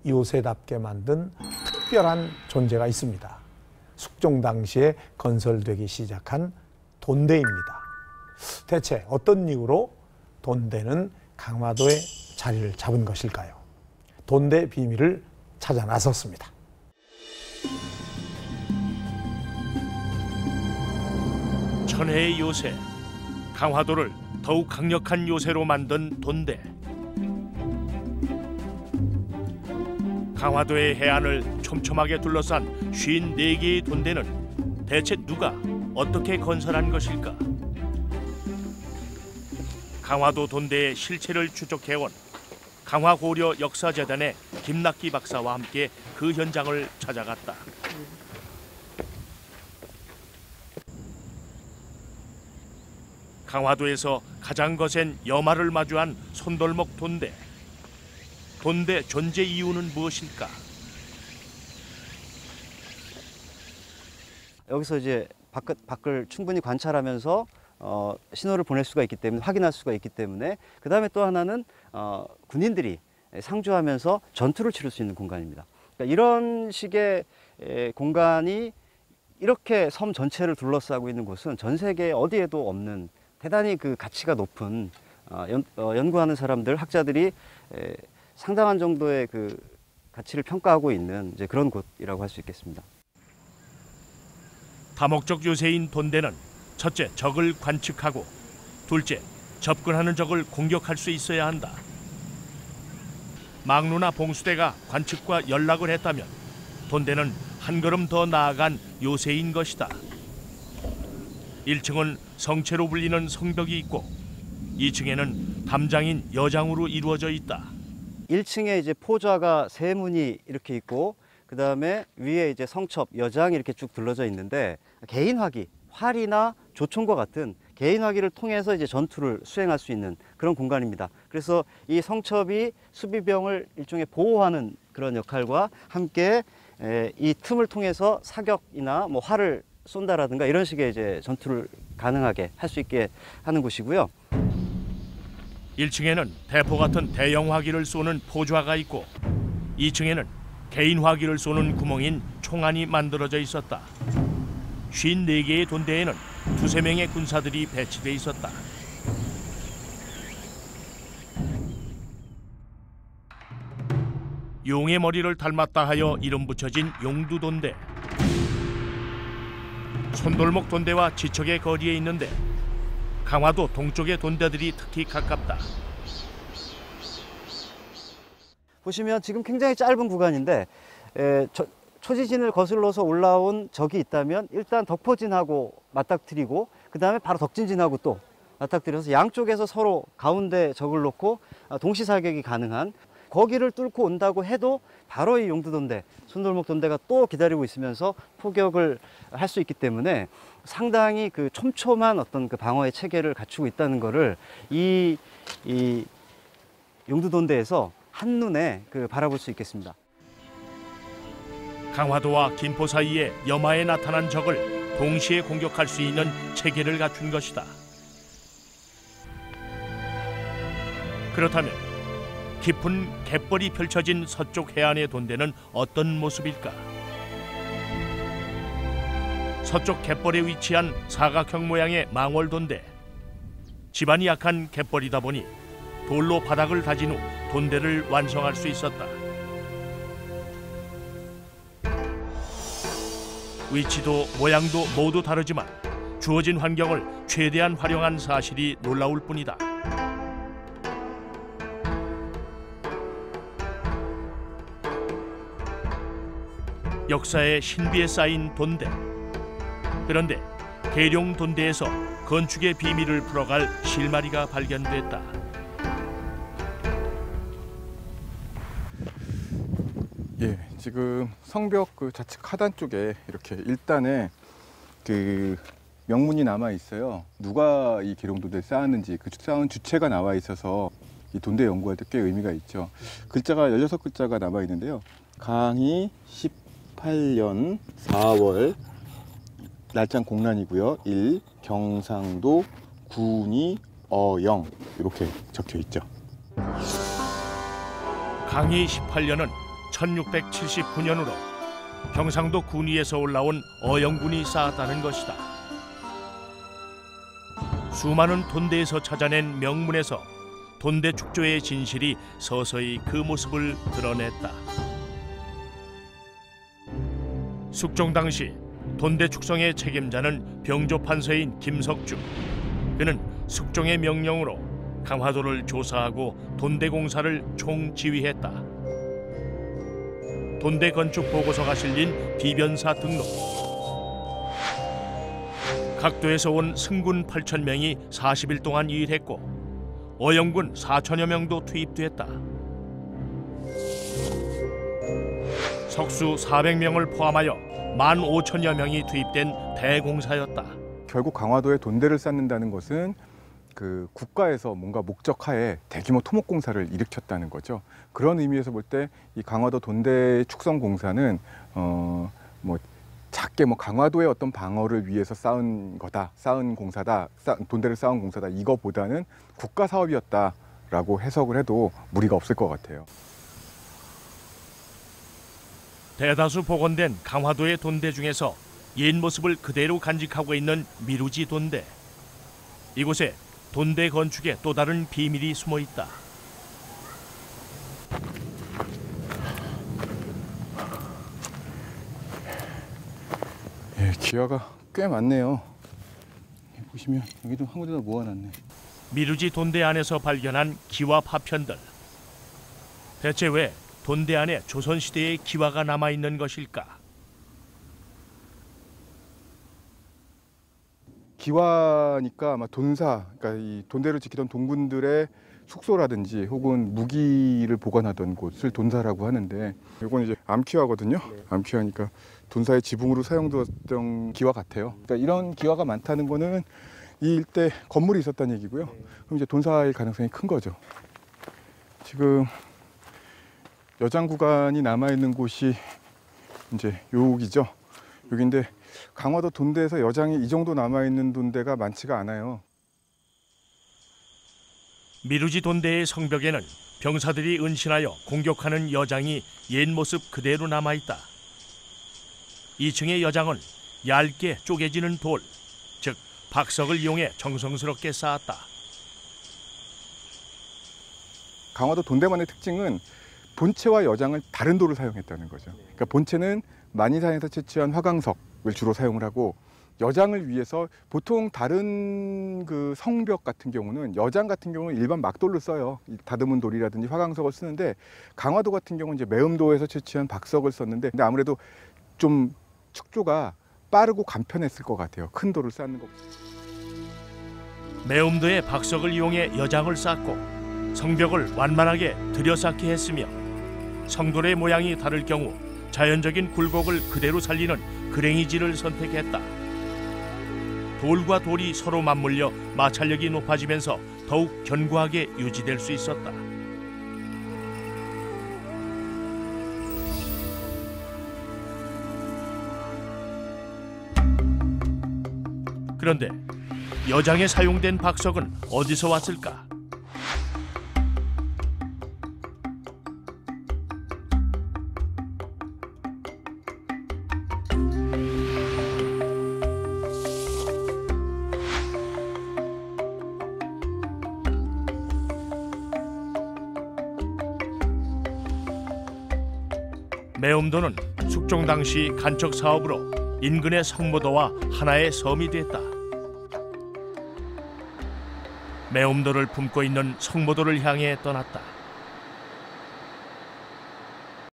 요새답게 만든 특별한 존재가 있습니다. 숙종 당시에 건설되기 시작한 돈대입니다. 대체 어떤 이유로 돈대는 강화도에 자리를 잡은 것일까요? 돈대 비밀을 찾아 나섰습니다. 천혜의 요새, 강화도를 더욱 강력한 요새로 만든 돈대. 강화도의 해안을 촘촘하게 둘러싼 54개의 돈대는 대체 누가 어떻게 건설한 것일까? 강화도 돈대의 실체를 추적해온 강화고려 역사재단의 김낙기 박사와 함께 그 현장을 찾아갔다. 강화도에서 가장 거센 여마를 마주한 손돌목 돈대. 돈대 존재 이유는 무엇일까? 여기서 이제 밖을 충분히 관찰하면서 신호를 보낼 수가 있기 때문에, 확인할 수가 있기 때문에, 그 다음에 또 하나는 군인들이 상주하면서 전투를 치를 수 있는 공간입니다. 그러니까 이런 식의 공간이 이렇게 섬 전체를 둘러싸고 있는 곳은 전 세계 어디에도 없는 대단히 그 가치가 높은, 연구하는 사람들, 학자들이 상당한 정도의 그 가치를 평가하고 있는 이제 그런 곳이라고 할 수 있겠습니다. 다목적 요새인 돈대는 첫째, 적을 관측하고, 둘째, 접근하는 적을 공격할 수 있어야 한다. 망루나 봉수대가 관측과 연락을 했다면 돈대는 한 걸음 더 나아간 요새인 것이다. 1층은 성체로 불리는 성벽이 있고 2층에는 담장인 여장으로 이루어져 있다. 1층에 이제 포좌가 세 문이 이렇게 있고, 그 다음에 위에 이제 성첩, 여장이 이렇게 쭉 둘러져 있는데, 개인 화기, 활이나 조총과 같은 개인 화기를 통해서 이제 전투를 수행할 수 있는 그런 공간입니다. 그래서 이 성첩이 수비병을 일종의 보호하는 그런 역할과 함께 이 틈을 통해서 사격이나 뭐 활을 쏜다라든가 이런 식의 이제 전투를 가능하게 할 수 있게 하는 곳이고요. 1층에는 대포 같은 대형 화기를 쏘는 포좌가 있고 2층에는 개인 화기를 쏘는 구멍인 총안이 만들어져 있었다. 54개의 돈대에는 2~3명의 군사들이 배치돼 있었다. 용의 머리를 닮았다 하여 이름 붙여진 용두돈대. 손돌목 돈대와 지척의 거리에 있는데 강화도 동쪽의 돈대들이 특히 가깝다. 보시면 지금 굉장히 짧은 구간인데 초지진을 거슬러서 올라온 적이 있다면 일단 덕포진하고 맞닥뜨리고, 그 다음에 바로 덕진진하고 또 맞닥뜨려서 양쪽에서 서로 가운데 적을 놓고 동시 사격이 가능한, 거기를 뚫고 온다고 해도 바로 이 용두돈대, 손돌목 돈대가 또 기다리고 있으면서 포격을 할 수 있기 때문에 상당히 그 촘촘한 어떤 그 방어의 체계를 갖추고 있다는 거를 이 용두돈대에서 한눈에 바라볼 수 있겠습니다. 강화도와 김포 사이에 여마에 나타난 적을 동시에 공격할 수 있는 체계를 갖춘 것이다. 그렇다면 깊은 갯벌이 펼쳐진 서쪽 해안의 돈대는 어떤 모습일까? 서쪽 갯벌에 위치한 사각형 모양의 망월돈대. 지반이 약한 갯벌이다 보니 돌로 바닥을 다진 후 돈대를 완성할 수 있었다. 위치도 모양도 모두 다르지만 주어진 환경을 최대한 활용한 사실이 놀라울 뿐이다. 역사의 신비에 쌓인 돈대. 그런데 계룡 돈대에서 건축의 비밀을 풀어갈 실마리가 발견됐다. 예, 지금 성벽 좌측 하단 쪽에 이렇게 일단에 명문이 남아 있어요. 누가 이 계룡돈대를 쌓았는지 그 쌓은 주체가 나와 있어서 이 돈대 연구할 때 꽤 의미가 있죠. 글자가 16글자가 남아 있는데요. 강희 18년 4월 날짜는 공란이고요. 1. 경상도 군이 어영 이렇게 적혀 있죠. 강희 18년은 1679년으로 경상도 군위에서 올라온 어영군이 쌓았다는 것이다. 수많은 돈대에서 찾아낸 명문에서 돈대 축조의 진실이 서서히 그 모습을 드러냈다. 숙종 당시 돈대 축성의 책임자는 병조판서인 김석주. 그는 숙종의 명령으로 강화도를 조사하고 돈대 공사를 총지휘했다. 돈대 건축 보고서가 실린 비변사 등록. 각도에서 온 승군 8,000명이 40일 동안 일했고 어영군 4,000여 명도 투입됐다. 석수 400명을 포함하여 15,000여 명이 투입된 대공사였다. 결국 강화도에 돈대를 쌓는다는 것은 그 국가에서 뭔가 목적하에 대규모 토목 공사를 일으켰다는 거죠. 그런 의미에서 볼 때 이 강화도 돈대 축성 공사는 뭐 작게 뭐 강화도의 어떤 방어를 위해서 쌓은 거다, 쌓은 공사다, 돈대를 쌓은 공사다, 이거보다는 국가 사업이었다라고 해석을 해도 무리가 없을 것 같아요. 대다수 복원된 강화도의 돈대 중에서 옛 모습을 그대로 간직하고 있는 미루지 돈대. 이곳에 돈대 건축에 또 다른 비밀이 숨어 있다. 예, 기와가 꽤 많네요. 보시면 여기도 한 군데다 모아놨네. 미루지 돈대 안에서 발견한 기와 파편들. 대체 왜 돈대 안에 조선시대의 기와가 남아있는 것일까? 기와니까 아마 돈사, 그러니까 이 돈대를 지키던 동군들의 숙소라든지 혹은 무기를 보관하던 곳을 돈사라고 하는데, 이건 이제 암기와거든요. 암기와니까 돈사의 지붕으로 사용되었던 기와 같아요. 그러니까 이런 기와가 많다는 거는 이 일대 건물이 있었다는 얘기고요. 그럼 이제 돈사일 가능성이 큰 거죠. 지금 여장 구간이 남아 있는 곳이 이제 여기죠. 여기인데 강화도 돈대에서 여장이 이 정도 남아 있는 돈대가 많지가 않아요. 미루지 돈대의 성벽에는 병사들이 은신하여 공격하는 여장이 옛 모습 그대로 남아 있다. 2층의 여장은 얇게 쪼개지는 돌, 즉 박석을 이용해 정성스럽게 쌓았다. 강화도 돈대만의 특징은 본체와 여장을 다른 돌을 사용했다는 거죠. 그러니까 본체는 만이산에서 채취한 화강석을 주로 사용을 하고, 여장을 위해서 보통 다른 그 성벽 같은 경우는 여장 같은 경우는 일반 막돌로 써요. 다듬은 돌이라든지 화강석을 쓰는데, 강화도 같은 경우는 이제 매음도에서 채취한 박석을 썼는데, 근데 아무래도 좀 축조가 빠르고 간편했을 것 같아요. 큰 돌을 쌓는 것. 매음도의 박석을 이용해 여장을 쌓고 성벽을 완만하게 들여쌓게 했으며, 성돌의 모양이 다를 경우 자연적인 굴곡을 그대로 살리는 그랭이질을 선택했다. 돌과 돌이 서로 맞물려 마찰력이 높아지면서 더욱 견고하게 유지될 수 있었다. 그런데 여장에 사용된 박석은 어디서 왔을까? 매음도는 숙종 당시 간척 사업으로 인근의 성모도와 하나의 섬이 됐다. 매음도를 품고 있는 성모도를 향해 떠났다.